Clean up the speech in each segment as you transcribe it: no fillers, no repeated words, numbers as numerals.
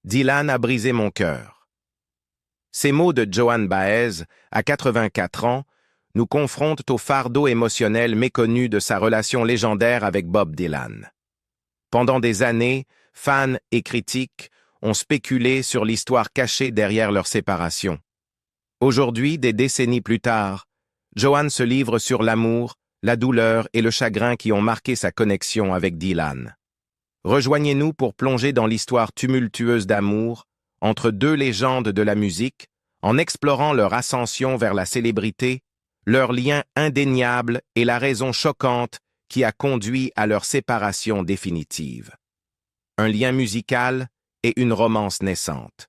Dylan a brisé mon cœur. Ces mots de Joan Baez, à 84 ans, nous confrontent au fardeau émotionnel méconnu de sa relation légendaire avec Bob Dylan. Pendant des années, fans et critiques ont spéculé sur l'histoire cachée derrière leur séparation. Aujourd'hui, des décennies plus tard, Joan se livre sur l'amour, la douleur et le chagrin qui ont marqué sa connexion avec Dylan. Rejoignez-nous pour plonger dans l'histoire tumultueuse d'amour entre deux légendes de la musique, en explorant leur ascension vers la célébrité, leur lien indéniable et la raison choquante qui a conduit à leur séparation définitive. Un lien musical et une romance naissante.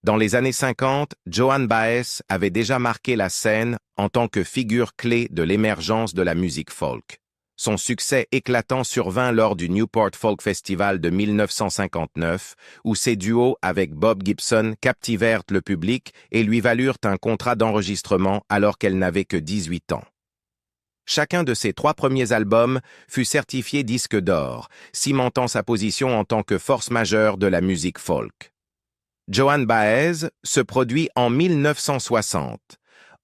Dans les années 50, Joan Baez avait déjà marqué la scène en tant que figure clé de l'émergence de la musique folk. Son succès éclatant survint lors du Newport Folk Festival de 1959, où ses duos avec Bob Gibson captivèrent le public et lui valurent un contrat d'enregistrement alors qu'elle n'avait que 18 ans. Chacun de ses 3 premiers albums fut certifié disque d'or, cimentant sa position en tant que force majeure de la musique folk. Joan Baez se produit en 1960,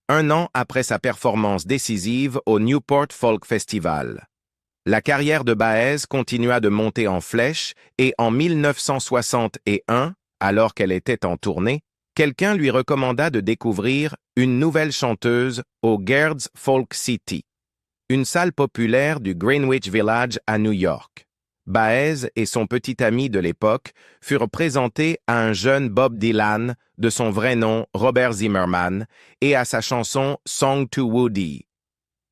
un an après sa performance décisive au Newport Folk Festival. La carrière de Baez continua de monter en flèche et en 1961, alors qu'elle était en tournée, quelqu'un lui recommanda de découvrir une nouvelle chanteuse au Gaird's Folk City, une salle populaire du Greenwich Village à New York. Baez et son petit ami de l'époque furent présentés à un jeune Bob Dylan, de son vrai nom Robert Zimmerman, et à sa chanson Song to Woody.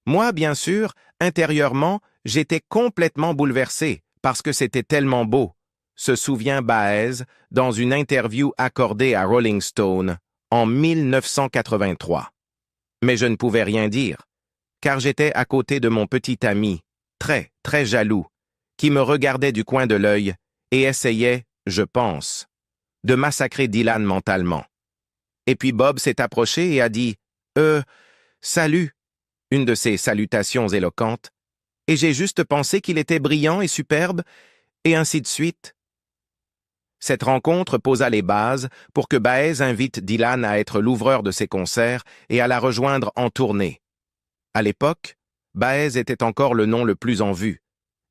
Moi, bien sûr, intérieurement, j'étais complètement bouleversé parce que c'était tellement beau, se souvient Baez dans une interview accordée à Rolling Stone en 1983. Mais je ne pouvais rien dire, car j'étais à côté de mon petit ami, très, très jaloux, qui me regardait du coin de l'œil et essayait, je pense, de massacrer Dylan mentalement. Et puis Bob s'est approché et a dit « Salut », une de ses salutations éloquentes, et j'ai juste pensé qu'il était brillant et superbe, et ainsi de suite. Cette rencontre posa les bases pour que Baez invite Dylan à être l'ouvreur de ses concerts et à la rejoindre en tournée. À l'époque, Baez était encore le nom le plus en vue.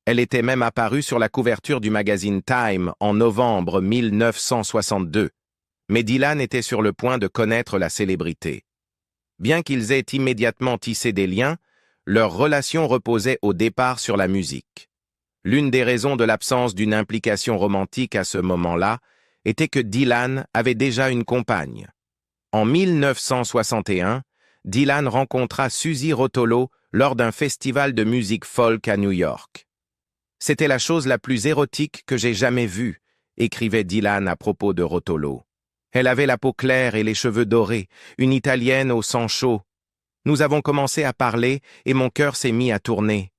Elle était même apparue sur la couverture du magazine Time en novembre 1962. Mais Dylan était sur le point de connaître la célébrité. Bien qu'ils aient immédiatement tissé des liens, leur relation reposait au départ sur la musique. L'une des raisons de l'absence d'une implication romantique à ce moment-là était que Dylan avait déjà une compagne. En 1961, Dylan rencontra Suzy Rotolo lors d'un festival de musique folk à New York. C'était la chose la plus érotique que j'ai jamais vue, écrivait Dylan à propos de Rotolo. Elle avait la peau claire et les cheveux dorés, une Italienne au sang chaud. Nous avons commencé à parler et mon cœur s'est mis à tourner.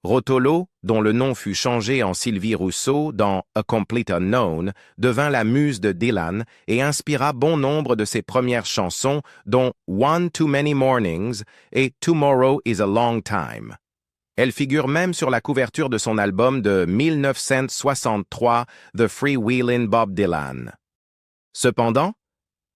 Rotolo, dont le nom fut changé en Sylvie Rousseau dans A Complete Unknown, devint la muse de Dylan et inspira bon nombre de ses premières chansons, dont One Too Many Mornings et Tomorrow is a Long Time. Elle figure même sur la couverture de son album de 1963, The Freewheelin' Bob Dylan. Cependant,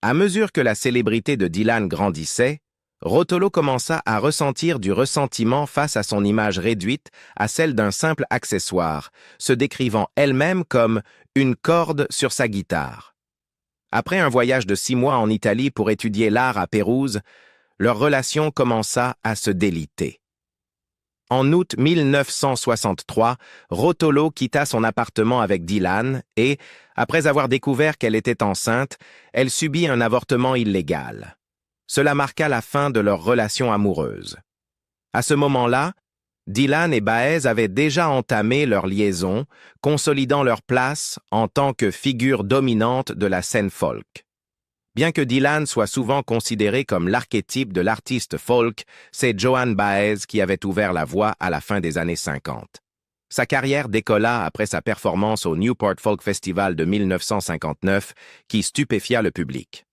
à mesure que la célébrité de Dylan grandissait, Rotolo commença à ressentir du ressentiment face à son image réduite à celle d'un simple accessoire, se décrivant elle-même comme une corde sur sa guitare. Après un voyage de 6 mois en Italie pour étudier l'art à Pérouse, leur relation commença à se déliter. En août 1963, Rotolo quitta son appartement avec Dylan et, après avoir découvert qu'elle était enceinte, elle subit un avortement illégal. Cela marqua la fin de leur relation amoureuse. À ce moment-là, Dylan et Baez avaient déjà entamé leur liaison, consolidant leur place en tant que figure dominante de la scène folk. Bien que Dylan soit souvent considéré comme l'archétype de l'artiste folk, c'est Joan Baez qui avait ouvert la voie à la fin des années 50. Sa carrière décolla après sa performance au Newport Folk Festival de 1959, qui stupéfia le public.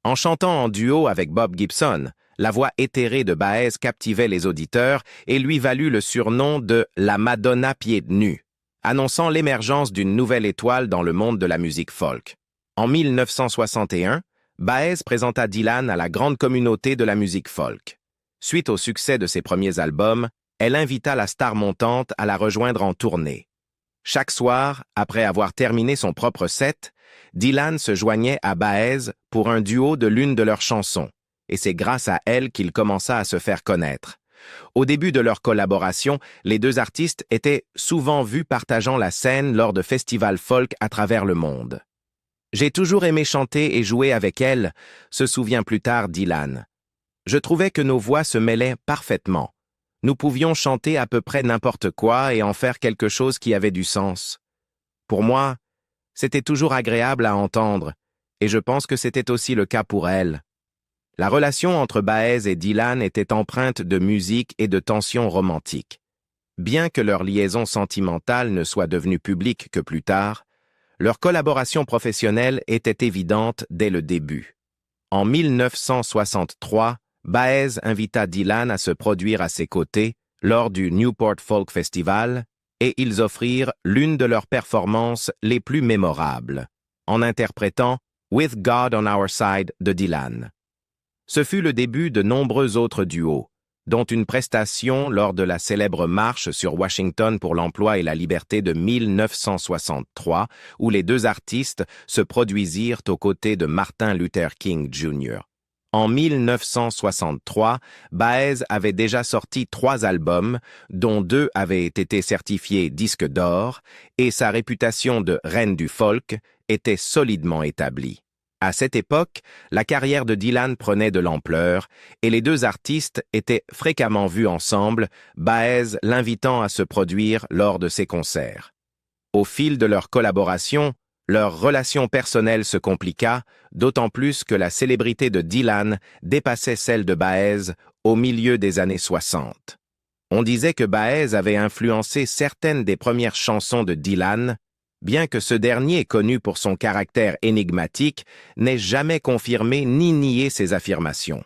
En chantant en duo avec Bob Gibson, la voix éthérée de Baez captivait les auditeurs et lui valut le surnom de « la Madonna pieds nus », annonçant l'émergence d'une nouvelle étoile dans le monde de la musique folk. En 1961, Baez présenta Dylan à la grande communauté de la musique folk. Suite au succès de ses premiers albums, elle invita la star montante à la rejoindre en tournée. Chaque soir, après avoir terminé son propre set, Dylan se joignait à Baez pour un duo de l'une de leurs chansons, et c'est grâce à elle qu'il commença à se faire connaître. Au début de leur collaboration, les deux artistes étaient souvent vus partageant la scène lors de festivals folk à travers le monde. « J'ai toujours aimé chanter et jouer avec elle », se souvient plus tard Dylan. « Je trouvais que nos voix se mêlaient parfaitement. Nous pouvions chanter à peu près n'importe quoi et en faire quelque chose qui avait du sens. Pour moi, c'était toujours agréable à entendre, et je pense que c'était aussi le cas pour elle. » La relation entre Baez et Dylan était empreinte de musique et de tensions romantiques. Bien que leur liaison sentimentale ne soit devenue publique que plus tard, leur collaboration professionnelle était évidente dès le début. En 1963, Baez invita Dylan à se produire à ses côtés lors du Newport Folk Festival et ils offrirent l'une de leurs performances les plus mémorables, en interprétant « With God on Our Side » de Dylan. Ce fut le début de nombreux autres duos, dont une prestation lors de la célèbre marche sur Washington pour l'emploi et la liberté de 1963, où les deux artistes se produisirent aux côtés de Martin Luther King Jr. En 1963, Baez avait déjà sorti 3 albums, dont 2 avaient été certifiés disques d'or, et sa réputation de reine du folk était solidement établie. À cette époque, la carrière de Dylan prenait de l'ampleur et les deux artistes étaient fréquemment vus ensemble, Baez l'invitant à se produire lors de ses concerts. Au fil de leur collaboration, leur relation personnelle se compliqua, d'autant plus que la célébrité de Dylan dépassait celle de Baez au milieu des années 60. On disait que Baez avait influencé certaines des premières chansons de Dylan, bien que ce dernier, connu pour son caractère énigmatique, n'ait jamais confirmé ni nié ses affirmations.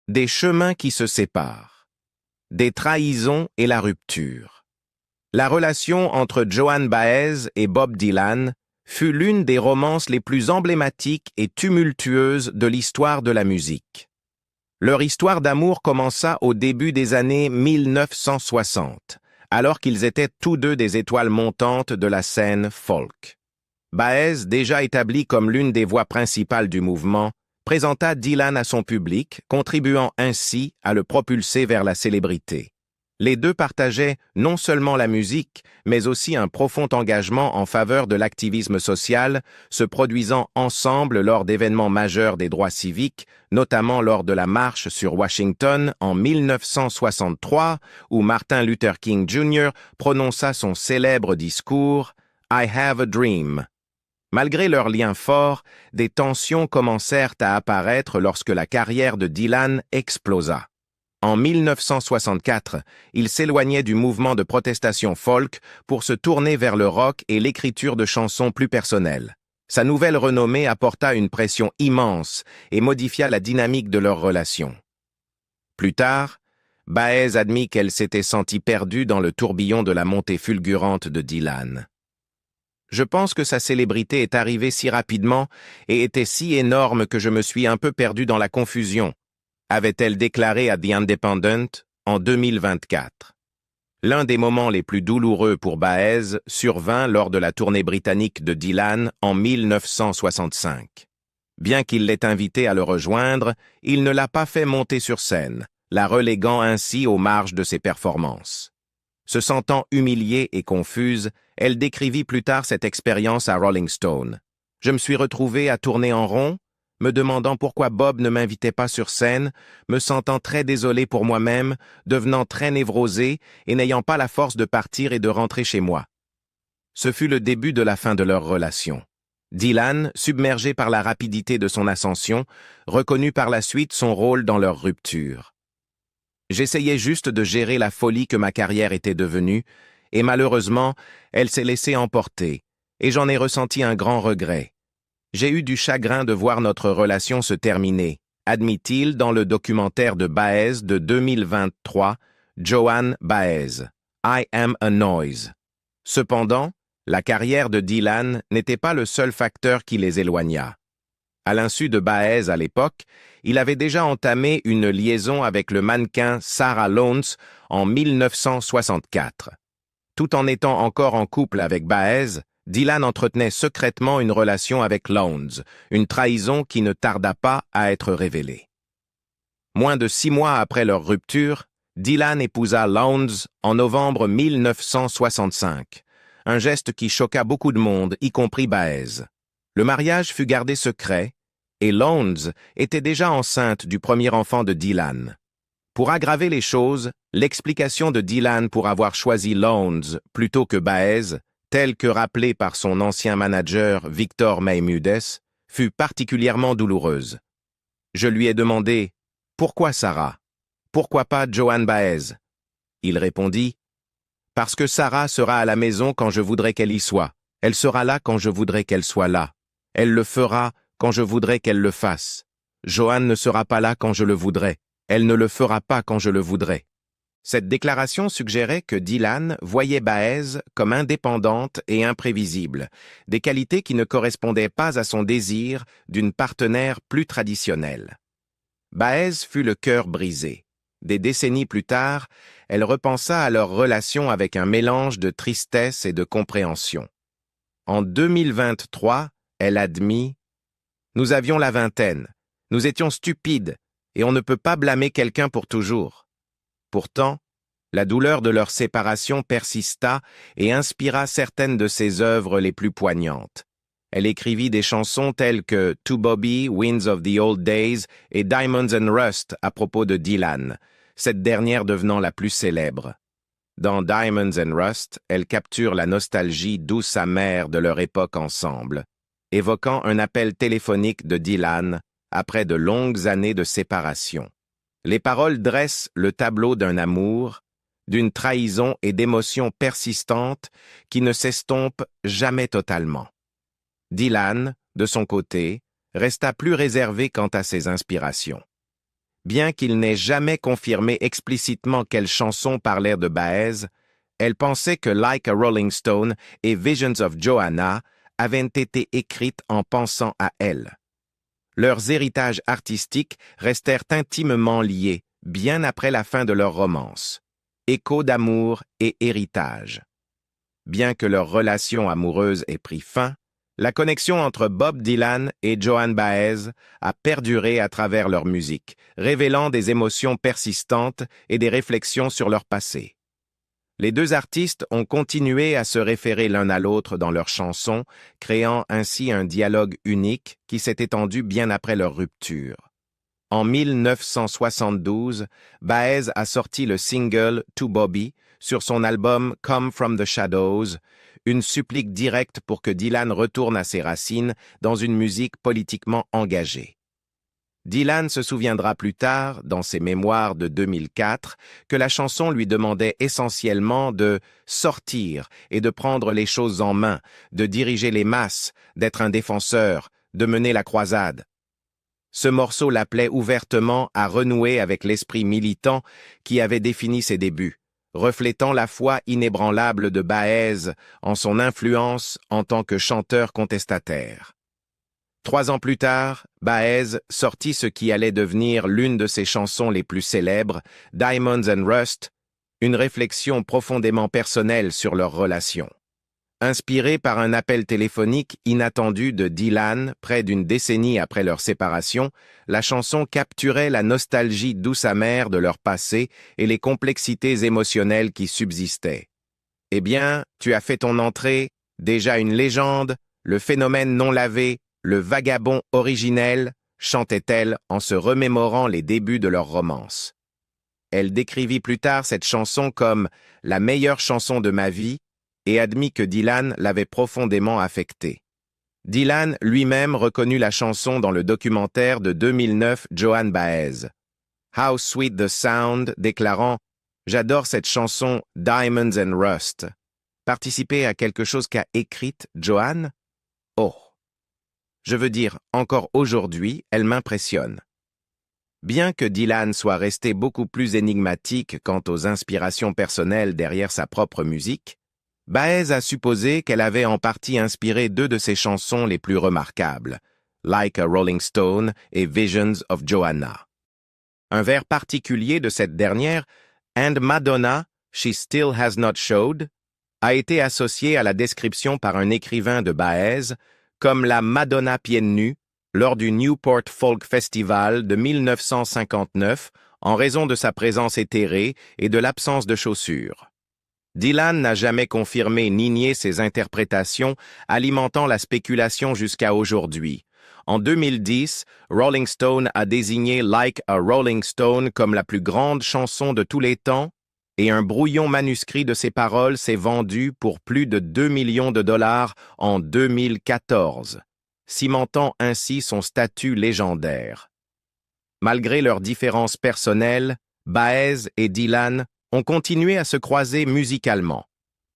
Des chemins qui se séparent. Des trahisons et la rupture. La relation entre Joan Baez et Bob Dylan fut l'une des romances les plus emblématiques et tumultueuses de l'histoire de la musique. Leur histoire d'amour commença au début des années 1960. Alors qu'ils étaient tous deux des étoiles montantes de la scène folk. Baez, déjà établi comme l'une des voix principales du mouvement, présenta Dylan à son public, contribuant ainsi à le propulser vers la célébrité. Les deux partageaient non seulement la musique, mais aussi un profond engagement en faveur de l'activisme social, se produisant ensemble lors d'événements majeurs des droits civiques, notamment lors de la marche sur Washington en 1963, où Martin Luther King Jr. prononça son célèbre discours « I have a dream ». Malgré leur lien fort, des tensions commencèrent à apparaître lorsque la carrière de Dylan explosa. En 1964, il s'éloignait du mouvement de protestation folk pour se tourner vers le rock et l'écriture de chansons plus personnelles. Sa nouvelle renommée apporta une pression immense et modifia la dynamique de leur relation. Plus tard, Baez admit qu'elle s'était sentie perdue dans le tourbillon de la montée fulgurante de Dylan. « Je pense que sa célébrité est arrivée si rapidement et était si énorme que je me suis un peu perdu dans la confusion », avait-elle déclaré à The Independent en 2024. L'un des moments les plus douloureux pour Baez survint lors de la tournée britannique de Dylan en 1965. Bien qu'il l'ait invité à le rejoindre, il ne l'a pas fait monter sur scène, la reléguant ainsi aux marges de ses performances. Se sentant humiliée et confuse, elle décrivit plus tard cette expérience à Rolling Stone. « Je me suis retrouvée à tourner en rond, me demandant pourquoi Bob ne m'invitait pas sur scène, me sentant très désolée pour moi-même, devenant très névrosée et n'ayant pas la force de partir et de rentrer chez moi. » Ce fut le début de la fin de leur relation. Dylan, submergé par la rapidité de son ascension, reconnut par la suite son rôle dans leur rupture. « J'essayais juste de gérer la folie que ma carrière était devenue, et malheureusement, elle s'est laissée emporter, et j'en ai ressenti un grand regret. J'ai eu du chagrin de voir notre relation se terminer, admit-il dans le documentaire de Baez de 2023, Joan Baez, I Am a Noise. Cependant, La carrière de Dylan n'était pas le seul facteur qui les éloigna. À l'insu de Baez à l'époque, il avait déjà entamé une liaison avec le mannequin Sarah Lowndes en 1964. Tout en étant encore en couple avec Baez, Dylan entretenait secrètement une relation avec Lowndes, une trahison qui ne tarda pas à être révélée. Moins de 6 mois après leur rupture, Dylan épousa Lowndes en novembre 1965, un geste qui choqua beaucoup de monde, y compris Baez. Le mariage fut gardé secret, et Lowndes était déjà enceinte du premier enfant de Dylan. Pour aggraver les choses, l'explication de Dylan pour avoir choisi Lowndes plutôt que Baez, telle que rappelée par son ancien manager Victor Maimúdez, fut particulièrement douloureuse. Je lui ai demandé « Pourquoi Sarah? Pourquoi pas Joan Baez ?» Il répondit « Parce que Sarah sera à la maison quand je voudrais qu'elle y soit. Elle sera là quand je voudrais qu'elle soit là. Elle le fera quand je voudrais qu'elle le fasse. Joan ne sera pas là quand je le voudrais. Elle ne le fera pas quand je le voudrais. » Cette déclaration suggérait que Dylan voyait Baez comme indépendante et imprévisible, des qualités qui ne correspondaient pas à son désir d'une partenaire plus traditionnelle. Baez fut le cœur brisé. Des décennies plus tard, elle repensa à leur relation avec un mélange de tristesse et de compréhension. En 2023, elle admit « Nous avions la vingtaine, nous étions stupides, et on ne peut pas blâmer quelqu'un pour toujours. » Pourtant, la douleur de leur séparation persista et inspira certaines de ses œuvres les plus poignantes. Elle écrivit des chansons telles que To Bobby, Winds of the Old Days et Diamonds and Rust à propos de Dylan, cette dernière devenant la plus célèbre. Dans Diamonds and Rust, elle capture la nostalgie douce amère de leur époque ensemble, évoquant un appel téléphonique de Dylan après de longues années de séparation. Les paroles dressent le tableau d'un amour, d'une trahison et d'émotions persistantes qui ne s'estompent jamais totalement. Dylan, de son côté, resta plus réservé quant à ses inspirations. Bien qu'il n'ait jamais confirmé explicitement quelles chansons parlèrent de Baez, elle pensait que Like a Rolling Stone et Visions of Joanna avaient été écrites en pensant à elle. Leurs héritages artistiques restèrent intimement liés, bien après la fin de leur romance. Écho d'amour et héritage. Bien que leur relation amoureuse ait pris fin, la connexion entre Bob Dylan et Joan Baez a perduré à travers leur musique, révélant des émotions persistantes et des réflexions sur leur passé. Les deux artistes ont continué à se référer l'un à l'autre dans leurs chansons, créant ainsi un dialogue unique qui s'est étendu bien après leur rupture. En 1972, Baez a sorti le single To Bobby sur son album Come From the Shadows, une supplique directe pour que Dylan retourne à ses racines dans une musique politiquement engagée. Dylan se souviendra plus tard, dans ses mémoires de 2004, que la chanson lui demandait essentiellement de sortir et de prendre les choses en main, de diriger les masses, d'être un défenseur, de mener la croisade. Ce morceau l'appelait ouvertement à renouer avec l'esprit militant qui avait défini ses débuts, reflétant la foi inébranlable de Baez en son influence en tant que chanteur contestataire. 3 ans plus tard, Baez sortit ce qui allait devenir l'une de ses chansons les plus célèbres, Diamonds and Rust, une réflexion profondément personnelle sur leur relation. Inspirée par un appel téléphonique inattendu de Dylan près d'une décennie après leur séparation, la chanson capturait la nostalgie douce amère de leur passé et les complexités émotionnelles qui subsistaient. « Eh bien, tu as fait ton entrée, déjà une légende, le phénomène non lavé, le vagabond originel », chantait-elle en se remémorant les débuts de leur romance. Elle décrivit plus tard cette chanson comme « la meilleure chanson de ma vie » et admit que Dylan l'avait profondément affectée. Dylan lui-même reconnut la chanson dans le documentaire de 2009 Joan Baez. How Sweet the Sound, déclarant « J'adore cette chanson Diamonds and Rust ». Participer à quelque chose qu'a écrite Joan? Oh! Je veux dire, encore aujourd'hui, elle m'impressionne. Bien que Dylan soit resté beaucoup plus énigmatique quant aux inspirations personnelles derrière sa propre musique, Baez a supposé qu'elle avait en partie inspiré deux de ses chansons les plus remarquables, Like a Rolling Stone et Visions of Joanna. Un vers particulier de cette dernière, And Madonna, She Still Has Not Showed, a été associé à la description par un écrivain de Baez comme la Madonna pieds nus lors du Newport Folk Festival de 1959 en raison de sa présence éthérée et de l'absence de chaussures. Dylan n'a jamais confirmé ni nié ses interprétations, alimentant la spéculation jusqu'à aujourd'hui. En 2010, Rolling Stone a désigné Like a Rolling Stone comme la plus grande chanson de tous les temps, et un brouillon manuscrit de ses paroles s'est vendu pour plus de 2 millions de dollars en 2014, cimentant ainsi son statut légendaire. Malgré leurs différences personnelles, Baez et Dylan ont continué à se croiser musicalement.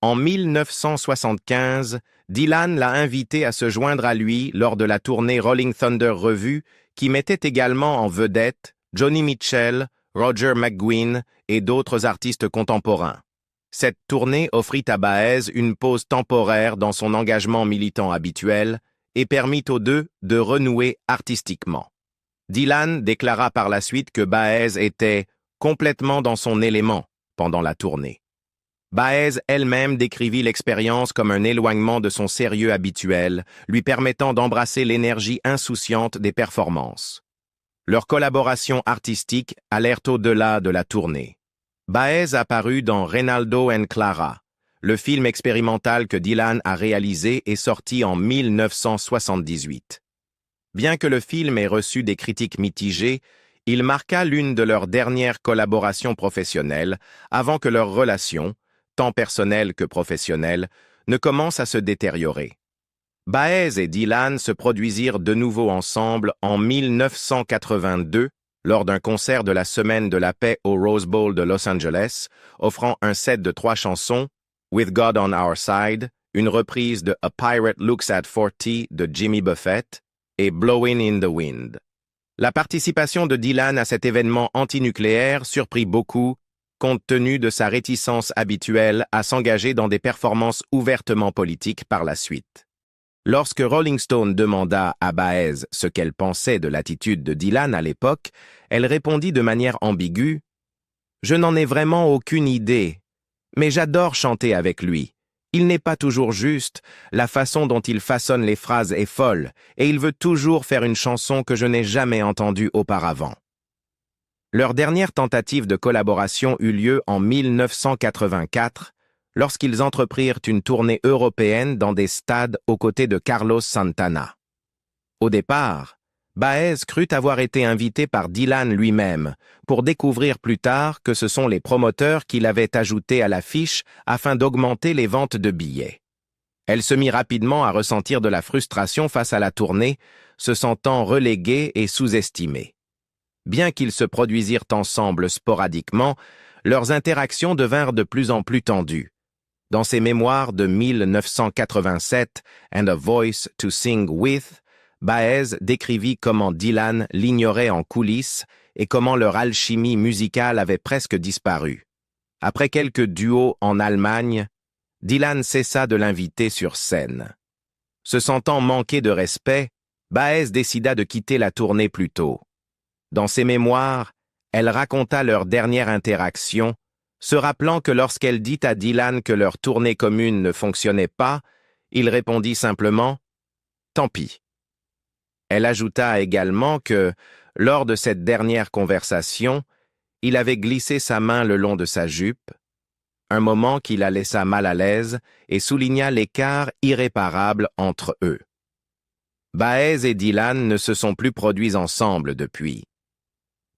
En 1975, Dylan l'a invité à se joindre à lui lors de la tournée Rolling Thunder Revue, qui mettait également en vedette Joni Mitchell, Roger McGuinn et d'autres artistes contemporains. Cette tournée offrit à Baez une pause temporaire dans son engagement militant habituel et permit aux deux de renouer artistiquement. Dylan déclara par la suite que Baez était complètement dans son élément pendant la tournée. Baez elle-même décrivit l'expérience comme un éloignement de son sérieux habituel, lui permettant d'embrasser l'énergie insouciante des performances. Leurs collaborations artistiques allèrent au-delà de la tournée. Baez apparut dans Reynaldo and Clara, le film expérimental que Dylan a réalisé et sorti en 1978. Bien que le film ait reçu des critiques mitigées, il marqua l'une de leurs dernières collaborations professionnelles avant que leur relation, tant personnelle que professionnelle, ne commence à se détériorer. Baez et Dylan se produisirent de nouveau ensemble en 1982 lors d'un concert de la Semaine de la Paix au Rose Bowl de Los Angeles, offrant un set de 3 chansons, With God on Our Side, une reprise de A Pirate Looks at 40 de Jimmy Buffett et Blowin' in the Wind. La participation de Dylan à cet événement antinucléaire surprit beaucoup, compte tenu de sa réticence habituelle à s'engager dans des performances ouvertement politiques par la suite. Lorsque Rolling Stone demanda à Baez ce qu'elle pensait de l'attitude de Dylan à l'époque, elle répondit de manière ambiguë « Je n'en ai vraiment aucune idée, mais j'adore chanter avec lui. Il n'est pas toujours juste, la façon dont il façonne les phrases est folle, et il veut toujours faire une chanson que je n'ai jamais entendue auparavant. » Leur dernière tentative de collaboration eut lieu en 1984, lorsqu'ils entreprirent une tournée européenne dans des stades aux côtés de Carlos Santana. Au départ, Baez crut avoir été invité par Dylan lui-même, pour découvrir plus tard que ce sont les promoteurs qui l'avaient ajouté à l'affiche afin d'augmenter les ventes de billets. Elle se mit rapidement à ressentir de la frustration face à la tournée, se sentant reléguée et sous-estimée. Bien qu'ils se produisirent ensemble sporadiquement, leurs interactions devinrent de plus en plus tendues. Dans ses mémoires de 1987, And a Voice to Sing With, Baez décrivit comment Dylan l'ignorait en coulisses et comment leur alchimie musicale avait presque disparu. Après quelques duos en Allemagne, Dylan cessa de l'inviter sur scène. Se sentant manquer de respect, Baez décida de quitter la tournée plus tôt. Dans ses mémoires, elle raconta leur dernière interaction, se rappelant que lorsqu'elle dit à Dylan que leur tournée commune ne fonctionnait pas, il répondit simplement « Tant pis ». Elle ajouta également que, lors de cette dernière conversation, il avait glissé sa main le long de sa jupe, un moment qui la laissa mal à l'aise et souligna l'écart irréparable entre eux. Baez et Dylan ne se sont plus produits ensemble depuis.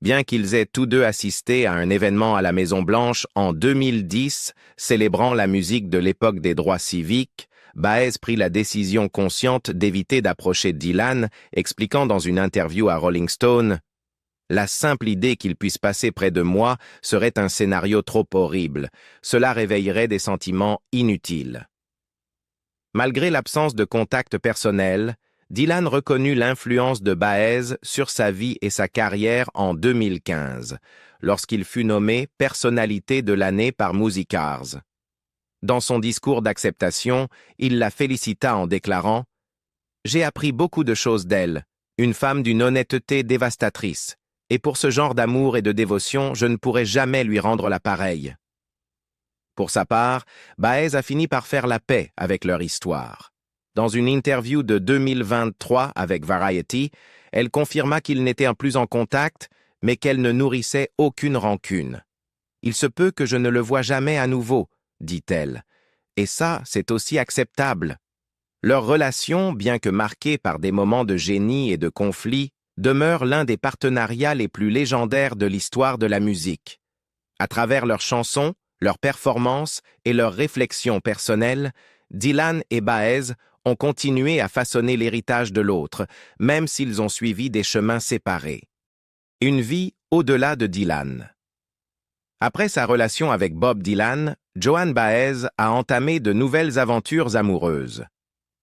Bien qu'ils aient tous deux assisté à un événement à la Maison-Blanche en 2010 célébrant la musique de l'époque des droits civiques, Baez prit la décision consciente d'éviter d'approcher Dylan, expliquant dans une interview à Rolling Stone « La simple idée qu'il puisse passer près de moi serait un scénario trop horrible. Cela réveillerait des sentiments inutiles. » Malgré l'absence de contact personnel, Dylan reconnut l'influence de Baez sur sa vie et sa carrière en 2015, lorsqu'il fut nommé personnalité de l'année par Music Cars. Dans son discours d'acceptation, il la félicita en déclarant « J'ai appris beaucoup de choses d'elle, une femme d'une honnêteté dévastatrice, et pour ce genre d'amour et de dévotion, je ne pourrai jamais lui rendre la pareille. » Pour sa part, Baez a fini par faire la paix avec leur histoire. Dans une interview de 2023 avec Variety, elle confirma qu'ils n'étaient plus en contact, mais qu'elle ne nourrissait aucune rancune. « Il se peut que je ne le voie jamais à nouveau, » dit-elle. Et ça, c'est aussi acceptable. Leur relation, bien que marquée par des moments de génie et de conflit, demeure l'un des partenariats les plus légendaires de l'histoire de la musique. À travers leurs chansons, leurs performances et leurs réflexions personnelles, Dylan et Baez ont continué à façonner l'héritage de l'autre, même s'ils ont suivi des chemins séparés. Une vie au-delà de Dylan. Après sa relation avec Bob Dylan, Joan Baez a entamé de nouvelles aventures amoureuses.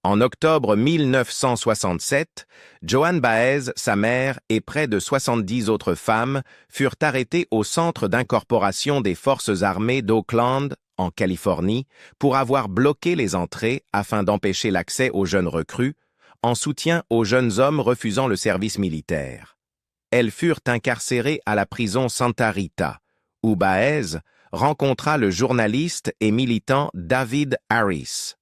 En octobre 1967, Joan Baez, sa mère et près de 70 autres femmes furent arrêtées au Centre d'incorporation des Forces armées d'Oakland, en Californie, pour avoir bloqué les entrées afin d'empêcher l'accès aux jeunes recrues, en soutien aux jeunes hommes refusant le service militaire. Elles furent incarcérées à la prison Santa Rita, où Baez rencontra le journaliste et militant David Harris.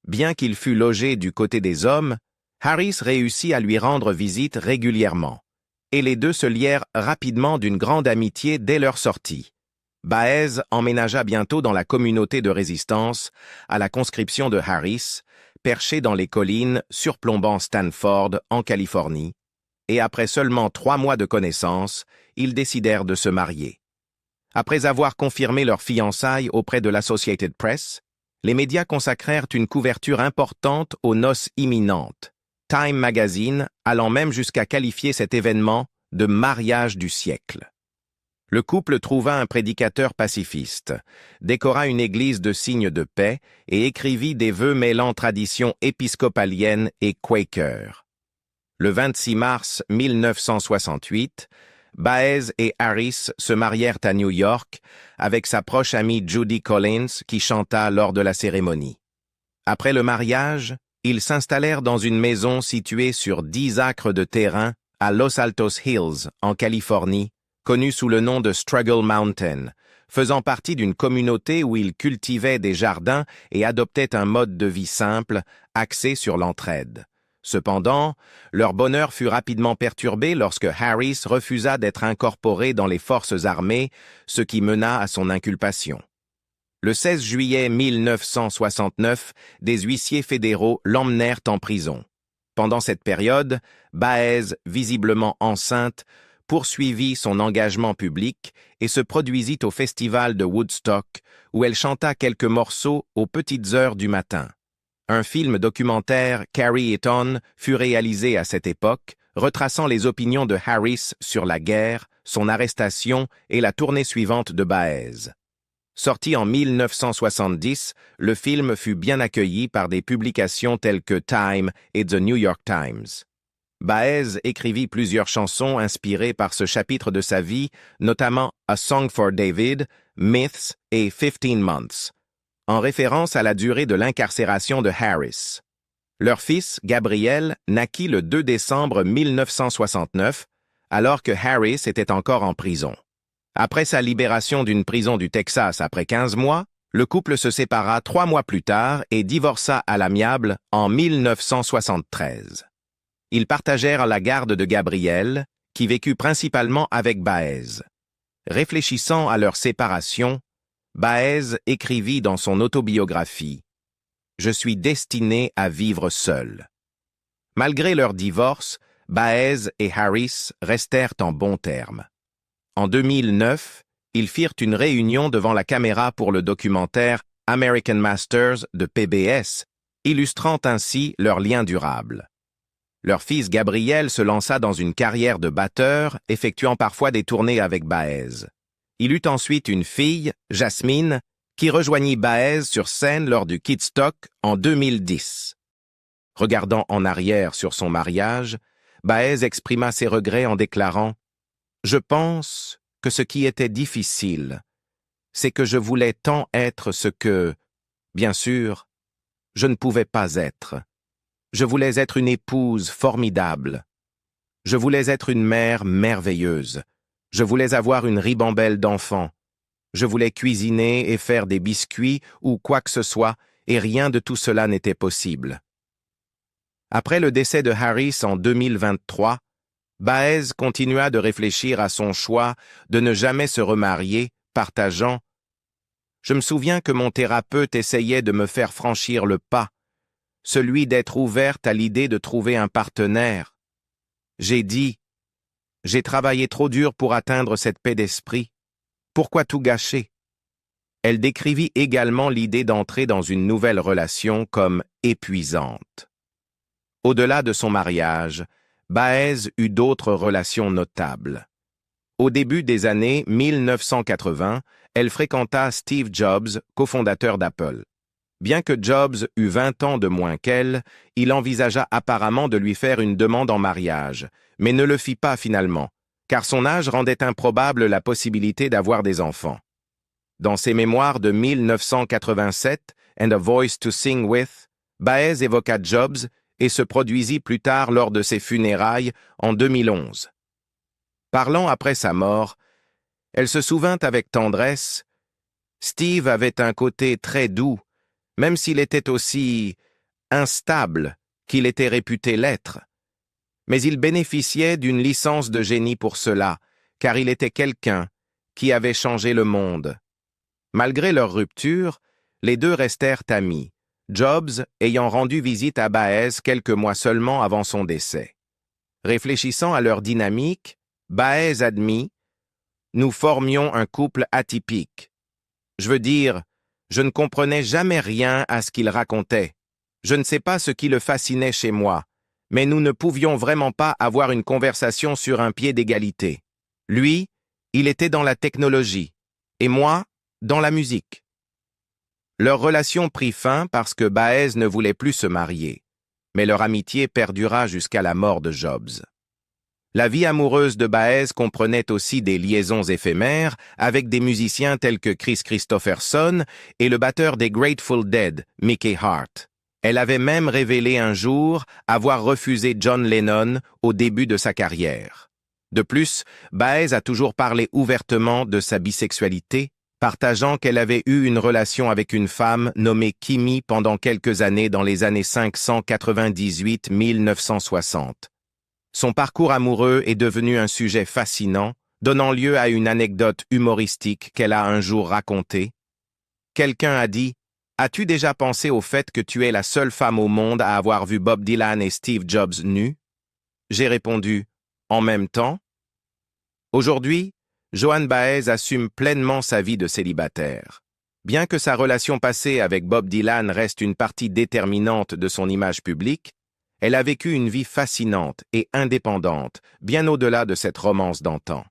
Bien qu'il fût logé du côté des hommes, Harris réussit à lui rendre visite régulièrement, et les deux se lièrent rapidement d'une grande amitié dès leur sortie. Baez emménagea bientôt dans la communauté de résistance, à la conscription de Harris, perchée dans les collines surplombant Stanford, en Californie, et après seulement 3 mois de connaissances, ils décidèrent de se marier. Après avoir confirmé leur fiançailles auprès de l'Associated Press, les médias consacrèrent une couverture importante aux noces imminentes, Time Magazine allant même jusqu'à qualifier cet événement de mariage du siècle. Le couple trouva un prédicateur pacifiste, décora une église de signes de paix et écrivit des vœux mêlant tradition épiscopalienne et quaker. Le 26 mars 1968, Baez et Harris se marièrent à New York avec sa proche amie Judy Collins qui chanta lors de la cérémonie. Après le mariage, ils s'installèrent dans une maison située sur 10 acres de terrain à Los Altos Hills, en Californie, connue sous le nom de Struggle Mountain, faisant partie d'une communauté où ils cultivaient des jardins et adoptaient un mode de vie simple, axé sur l'entraide. Cependant, leur bonheur fut rapidement perturbé lorsque Harris refusa d'être incorporé dans les forces armées, ce qui mena à son inculpation. Le 16 juillet 1969, des huissiers fédéraux l'emmenèrent en prison. Pendant cette période, Baez, visiblement enceinte, poursuivit son engagement public et se produisit au festival de Woodstock, où elle chanta quelques morceaux aux petites heures du matin. Un film documentaire, Carry It On, fut réalisé à cette époque, retraçant les opinions de Harris sur la guerre, son arrestation et la tournée suivante de Baez. Sorti en 1970, le film fut bien accueilli par des publications telles que Time et The New York Times. Baez écrivit plusieurs chansons inspirées par ce chapitre de sa vie, notamment A Song for David, Myths et 15 Months, en référence à la durée de l'incarcération de Harris. Leur fils, Gabriel, naquit le 2 décembre 1969, alors que Harris était encore en prison. Après sa libération d'une prison du Texas après 15 mois, le couple se sépara 3 mois plus tard et divorça à l'amiable en 1973. Ils partagèrent la garde de Gabriel, qui vécut principalement avec Baez. Réfléchissant à leur séparation, Baez écrivit dans son autobiographie « Je suis destiné à vivre seul ». Malgré leur divorce, Baez et Harris restèrent en bons termes. En 2009, ils firent une réunion devant la caméra pour le documentaire American Masters de PBS, illustrant ainsi leur lien durable. Leur fils Gabriel se lança dans une carrière de batteur, effectuant parfois des tournées avec Baez. Il eut ensuite une fille, Jasmine, qui rejoignit Baez sur scène lors du Kidstock en 2010. Regardant en arrière sur son mariage, Baez exprima ses regrets en déclarant « Je pense que ce qui était difficile, c'est que je voulais tant être ce que Bien sûr, je ne pouvais pas être. Je voulais être une épouse formidable. Je voulais être une mère merveilleuse. Je voulais avoir une ribambelle d'enfants. Je voulais cuisiner et faire des biscuits ou quoi que ce soit, et rien de tout cela n'était possible. Après le décès de Harris en 2023, Baez continua de réfléchir à son choix de ne jamais se remarier, partageant « Je me souviens que mon thérapeute essayait de me faire franchir le pas, celui d'être ouverte à l'idée de trouver un partenaire. J'ai dit « J'ai travaillé trop dur pour atteindre cette paix d'esprit. Pourquoi tout gâcher ?» Elle décrivit également l'idée d'entrer dans une nouvelle relation comme épuisante. Au-delà de son mariage, Baez eut d'autres relations notables. Au début des années 1980, elle fréquenta Steve Jobs, cofondateur d'Apple. Bien que Jobs eût 20 ans de moins qu'elle, il envisagea apparemment de lui faire une demande en mariage, mais ne le fit pas finalement, car son âge rendait improbable la possibilité d'avoir des enfants. Dans ses mémoires de 1987, And a Voice to Sing With, Baez évoqua Jobs et se produisit plus tard lors de ses funérailles en 2011. Parlant après sa mort, elle se souvint avec tendresse « Steve avait un côté très doux, même s'il était aussi instable qu'il était réputé l'être. Mais il bénéficiait d'une licence de génie pour cela, car il était quelqu'un qui avait changé le monde. » Malgré leur rupture, les deux restèrent amis, Jobs ayant rendu visite à Baez quelques mois seulement avant son décès. Réfléchissant à leur dynamique, Baez admit « Nous formions un couple atypique. Je veux dire, je ne comprenais jamais rien à ce qu'il racontait. Je ne sais pas ce qui le fascinait chez moi, mais nous ne pouvions vraiment pas avoir une conversation sur un pied d'égalité. Lui, il était dans la technologie, et moi, dans la musique. » Leur relation prit fin parce que Baez ne voulait plus se marier, mais leur amitié perdura jusqu'à la mort de Jobs. La vie amoureuse de Baez comprenait aussi des liaisons éphémères avec des musiciens tels que Chris Christopherson et le batteur des Grateful Dead, Mickey Hart. Elle avait même révélé un jour avoir refusé John Lennon au début de sa carrière. De plus, Baez a toujours parlé ouvertement de sa bisexualité, partageant qu'elle avait eu une relation avec une femme nommée Kimi pendant quelques années dans les années 598-1960. Son parcours amoureux est devenu un sujet fascinant, donnant lieu à une anecdote humoristique qu'elle a un jour racontée. Quelqu'un a dit « As-tu déjà pensé au fait que tu es la seule femme au monde à avoir vu Bob Dylan et Steve Jobs nus ?» J'ai répondu « En même temps ?» Aujourd'hui, Joan Baez assume pleinement sa vie de célibataire. Bien que sa relation passée avec Bob Dylan reste une partie déterminante de son image publique, elle a vécu une vie fascinante et indépendante, bien au-delà de cette romance d'antan.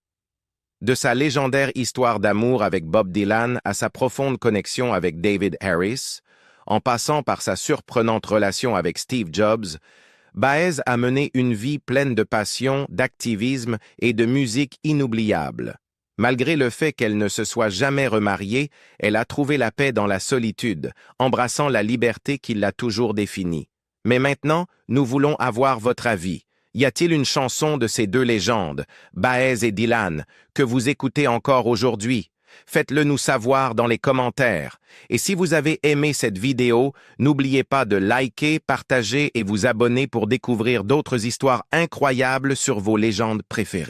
De sa légendaire histoire d'amour avec Bob Dylan à sa profonde connexion avec David Harris, en passant par sa surprenante relation avec Steve Jobs, Baez a mené une vie pleine de passion, d'activisme et de musique inoubliable. Malgré le fait qu'elle ne se soit jamais remariée, elle a trouvé la paix dans la solitude, embrassant la liberté qui l'a toujours définie. Mais maintenant, nous voulons avoir votre avis. Y a-t-il une chanson de ces deux légendes, Baez et Dylan, que vous écoutez encore aujourd'hui? Faites-le nous savoir dans les commentaires. Et si vous avez aimé cette vidéo, n'oubliez pas de liker, partager et vous abonner pour découvrir d'autres histoires incroyables sur vos légendes préférées.